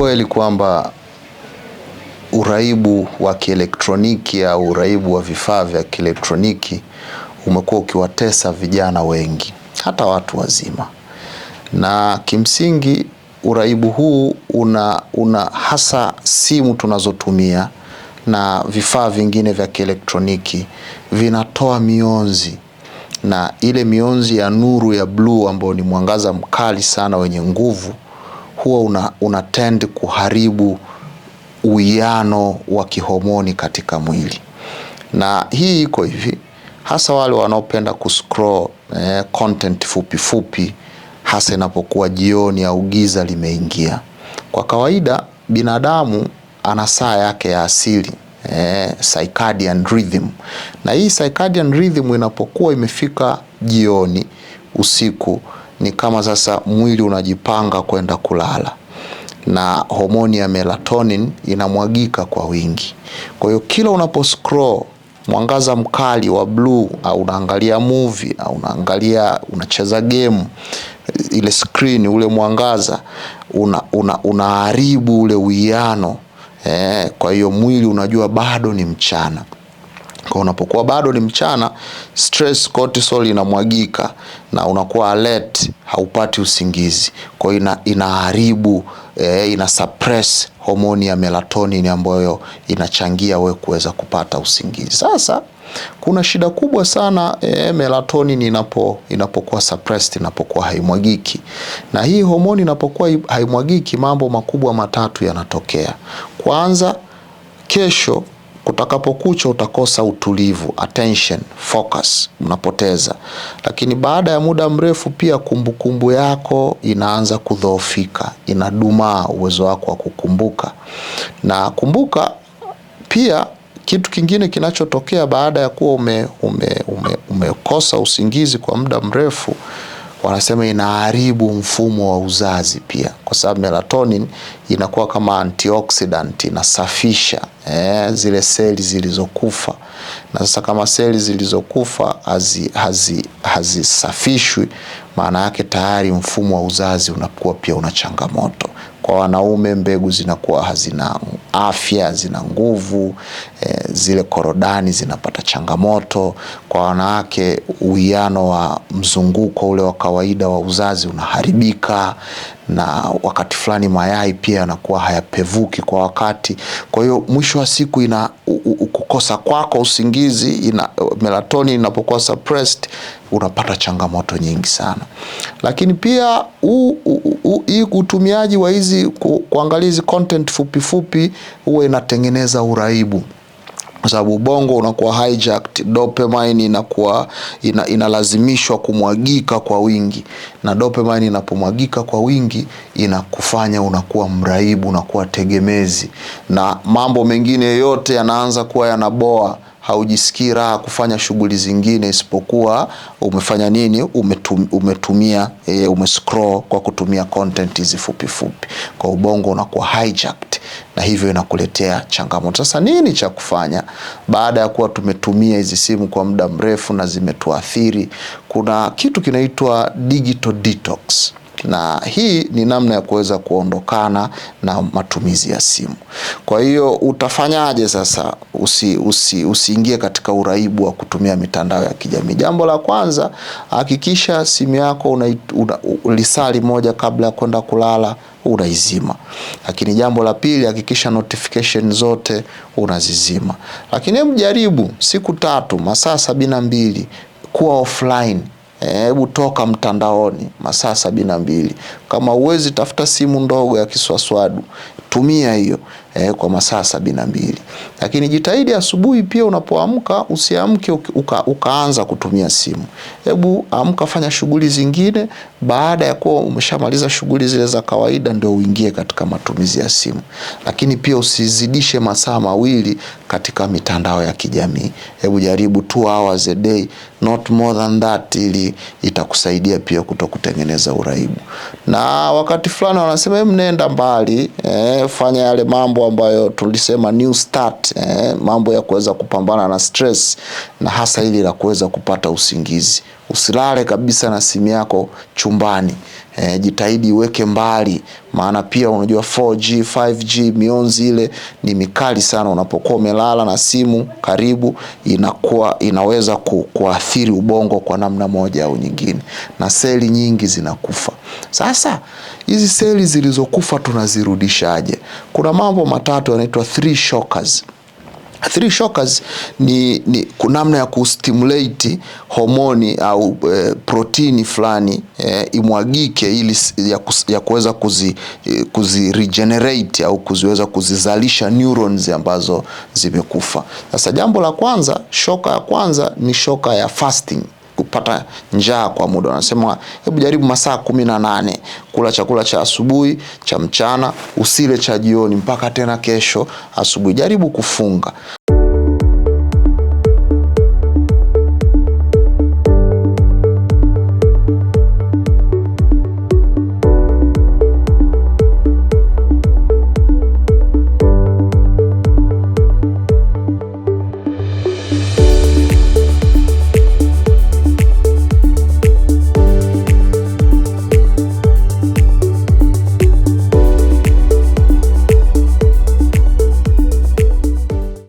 kweli kwamba uraibu wa kielektroniki au uraibu wa vifaa vya kielektroniki umekuwa ukiwatesa vijana wengi, hata watu wazima. Na kimsingi uraibu huu una hasa simu tunazotumia na vifaa vingine vya kielektroniki vinatoa mionzi, na ile mionzi ya nuru ya blue ambayo ni mwangaza mkali sana wenye nguvu huwa una tend kuharibu uwiano wa kihomoni katika mwili. Na hii iko hivi, hasa wale wanaopenda kuscroll content fupi fupi, hasa inapokuwa jioni au giza limeingia. Kwa kawaida binadamu ana saa yake ya asili, circadian rhythm, na hii circadian rhythm inapokuwa imefika jioni, usiku, ni kama sasa mwili unajipanga kwenda kulala, na homoni ya melatonin inamwagika kwa wingi. Kwa hiyo kila unapo scroll mwangaza mkali wa blue, au unaangalia movie, au unacheza game, ile screen, ule mwangaza unaharibu ule uwiano. Kwa hiyo mwili unajua bado ni mchana. Kwa unapokuwa bado ni mchana, stress cortisol inamwagika na unakuwa alert, haupati usingizi. Kwa hiyo inaharibu, ina suppress homoni ya melatonin ambayo inachangia we kuweza kupata usingizi. Sasa kuna shida kubwa sana, melatonin inapokuwa suppressed, inapokuwa haimwagiki. Na hii homoni inapokuwa haimwagiki, mambo makubwa matatu yanatokea. Kwanza, kesho kutakapokucha utakosa utulivu, attention, focus, unapoteza. Lakini baada ya muda mrefu pia kumbukumbu yako inaanza kudhoofika, inadumaa uwezo wako wa kukumbuka. Na kumbuka pia kitu kingine kinachotokea baada ya kuwa umekosa usingizi kwa muda mrefu, wanasema inaharibu mfumo wa uzazi pia, kwa sababu melatonin inakuwa kama antioxidant, inasafisha zile seli zilizokufa. Na sasa kama seli zilizokufa hazisafishwi, maana yake tayari mfumo wa uzazi unakuwa pia una changamoto. Kwa wanaume mbegu zinakuwa hazina afya, hazina nguvu, zile korodani zinapata changamoto. Kwa wanawake uwiano wa mzunguko ule wa kawaida wa uzazi unaharibika, na wakati fulani mayai pia yanakuwa hayapevuki kwa wakati. Kwa hiyo mwisho wa siku kukosa kwako usingizi, melatonin inapokuwa suppressed, unapata changamoto nyingi sana. Lakini pia hii utumiaji wa hizi kuangalia hizi content fupi fupi huwa inatengeneza uraibu, kwa sababu ubongo unakuwa hijacked, dopamine inakuwa inalazimishwa kumwagika kwa wingi, na dopamine inapomwagika kwa wingi inakufanya unakuwa mraibu, unakuwa tegemezi, na mambo mengine yote yanaanza kuwa yanaboa. Haujisikii raha kufanya shughuli zingine isipokuwa umefanya nini? Umetumia umescroll kwa kutumia content hizi fupi fupi. Kwa ubongo unakuwa hijacked, na hivyo inakuletea changamoto. Sasa nini cha kufanya baada ya kuwa tumetumia hizi simu kwa muda mrefu na zimetuathiri? Kuna kitu kinaitwa digital detox, na hii ni namna ya kuweza kuondokana na matumizi ya simu. Kwa hiyo utafanyaje sasa usiingie katika uraibu wa kutumia mitandao ya kijamii? Jambo la kwanza, hakikisha simu yako lisali moja kabla ya kwenda kulala unaizima. Lakini jambo la pili, hakikisha notification zote unazizima. Lakini hebu jaribu siku 3, masaa 72 kuwa offline. Hebu toka mtandaoni masaa 72. Kama uwezi, tafuta simu ndogo ya kiswaswadu, tumia hiyo kwa masaa 72. Lakini jitahidi asubuhi pia unapoamka usiamke ukaanza kutumia simu. Hebu amka, fanya shughuli zingine. Baada ya kuwa umeshamaliza shughuli zile za kawaida, ndio uingie katika matumizi ya simu. Lakini pia usizidishe masaa 2 katika mitandao ya kijamii. Hebu jaribu 2 hours a day, not more than that, ili itakusaidia pia kutokutengeneza uraibu. Na wakati fulani wanasema hebu nenda mbali, fanya yale mambo ambayo tulisema new start, mambo ya kuweza kupambana na stress, na hasa ili la kuweza kupata usingizi. Usilale kabisa na simu yako chumbani. jitahidi uweke mbali, maana pia unajua 4G 5G mionzi ile ni mikali sana. Unapokuwa umelala na simu karibu, inaweza kuathiri ubongo kwa namna moja au nyingine, na seli nyingi zinakufa. Sasa hizi seli zilizokufa tunazirudishaje? Kuna mambo matatu yanaitwa 3 shockers. 3 shockers ni namna ya kustimulate homoni au protini fulani imwagike ili ya kuweza kuzi regenerate au kuziweza kuzizalisha neurons ambazo zimekufa. Sasa jambo la kwanza, shoka ya kwanza ni shoka ya fasting, kupata njaa kwa muda. Wanasema hebu jaribu masaa 18 kula chakula cha asubuhi, cha mchana, usile cha jioni mpaka tena kesho asubuhi. Jaribu kufunga.